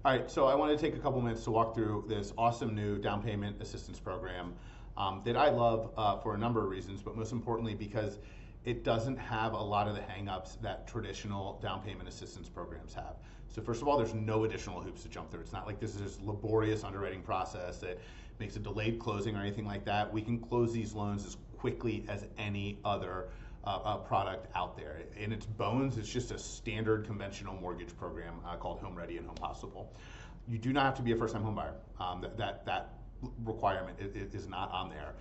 All right, so I want to take a couple minutes to walk through this awesome new down payment assistance program that I love for a number of reasons, but most importantly because it doesn't have a lot of the hangups that traditional down payment assistance programs have. So first of all, there's no additional hoops to jump through. It's not like this is this laborious underwriting process that makes a delayed closing or anything like that. We can close these loans as quickly as any other product out there. In its bones, it's just a standard conventional mortgage program called Home Ready and Home Possible. You do not have to be a first-time home buyer. That requirement is not on there.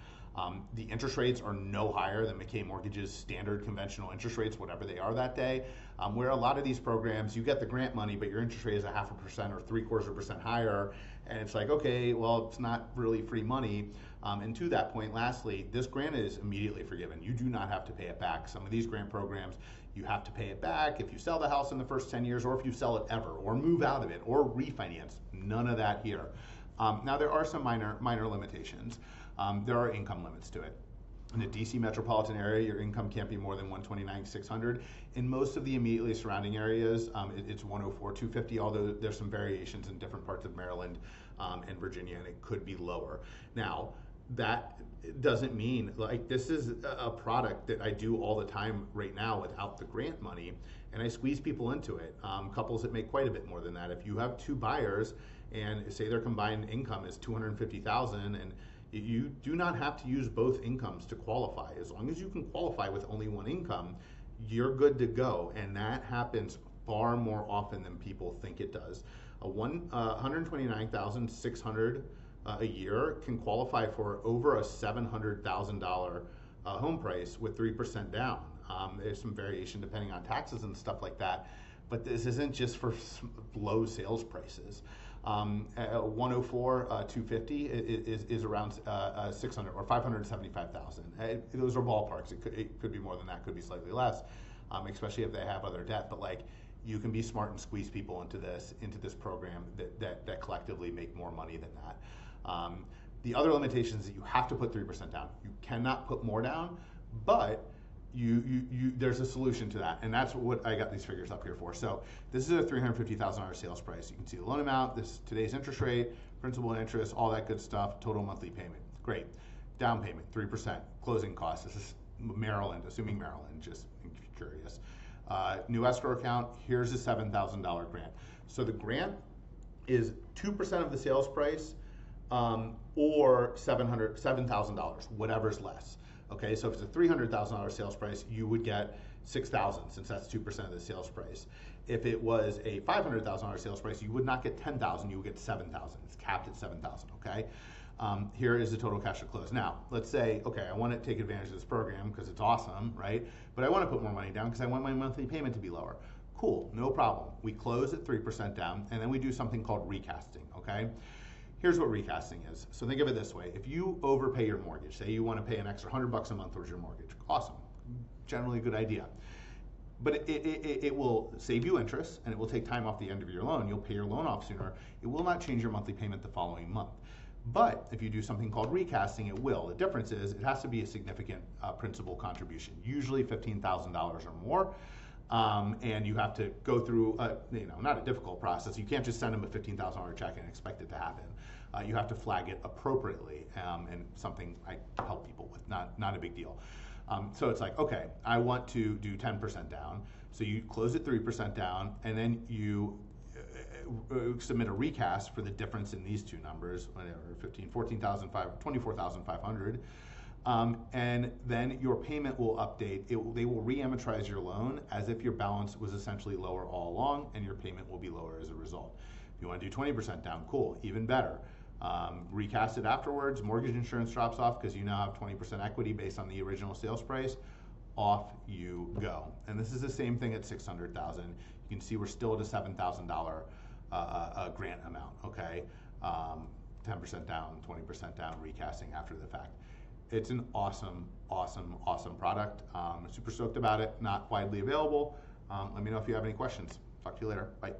The interest rates are no higher than McKay Mortgage's standard conventional interest rates, whatever they are that day. Where a lot of these programs, you get the grant money, but your interest rate is 0.5% or 0.75% higher, and it's like, okay, well, it's not really free money. And to that point, lastly, this grant is immediately forgiven. You do not have to pay it back. Some of these grant programs, you have to pay it back if you sell the house in the first 10 years, or if you sell it ever, or move out of it, or refinance. None of that here. Now, there are some minor limitations. There are income limits to it. In the DC metropolitan area, your income can't be more than $129,600. In most of the immediately surrounding areas, it's $104,250, although there's some variations in different parts of Maryland and Virginia, and it could be lower. Now, that doesn't mean, like, this is a product that I do all the time right now without the grant money, and I squeeze people into it. Couples that make quite a bit more than that. If you have two buyers and say their combined income is $250,000, and you do not have to use both incomes to qualify. As long as you can qualify with only one income, you're good to go, and that happens far more often than people think it does. $129,600 a year can qualify for over a $700,000 home price with 3% down. There's some variation depending on taxes and stuff like that, but this isn't just for low sales prices. 104,250 is around 600 or 575,000. Those are ballparks. It could be more than that, could be slightly less, especially if they have other debt. But like, you can be smart and squeeze people into this program that collectively make more money than that. The other limitation is that you have to put 3% down. You cannot put more down, but there's a solution to that, and that's what I got these figures up here for. So this is a $350,000 sales price. You can see the loan amount, today's interest rate, principal and interest, all that good stuff, total monthly payment. Great. Down payment, 3%. Closing costs, this is Maryland, assuming Maryland, just curious. New escrow account, here's a $7,000 grant. So the grant is 2% of the sales price, or $7,000, whatever's less. Okay, so if it's a $300,000 sales price, you would get $6,000, since that's 2% of the sales price. If it was a $500,000 sales price, you would not get $10,000, you would get $7,000. It's capped at $7,000, okay? Here is the total cash to close. Now, let's say, okay, I want to take advantage of this program because it's awesome, right? But I want to put more money down because I want my monthly payment to be lower. Cool, no problem. We close at 3% down, and then we do something called recasting, okay? Here's what recasting is. So think of it this way. If you overpay your mortgage, say you want to pay an extra $100 a month towards your mortgage, awesome. Generally a good idea. But it will save you interest, and it will take time off the end of your loan. You'll pay your loan off sooner. It will not change your monthly payment the following month. But if you do something called recasting, it will. The difference is it has to be a significant principal contribution, usually $15,000 or more. And you have to go through, not a difficult process. You can't just send them a $15,000 check and expect it to happen. You have to flag it appropriately, and something I help people with, not a big deal. So it's like, okay, I want to do 10% down. So you close at 3% down, and then you submit a recast for the difference in these two numbers, whatever, 24,500. And then your payment will update. They will re-amortize your loan as if your balance was essentially lower all along, and your payment will be lower as a result. If you want to do 20% down, cool, even better. Recast it afterwards, mortgage insurance drops off because you now have 20% equity based on the original sales price. Off you go. And this is the same thing at $600,000. You can see we're still at a $7,000 grant amount, okay? 10% down, 20% down, recasting after the fact. It's an awesome, awesome, awesome product. I'm super stoked about it. Not widely available. Let me know if you have any questions. Talk to you later. Bye.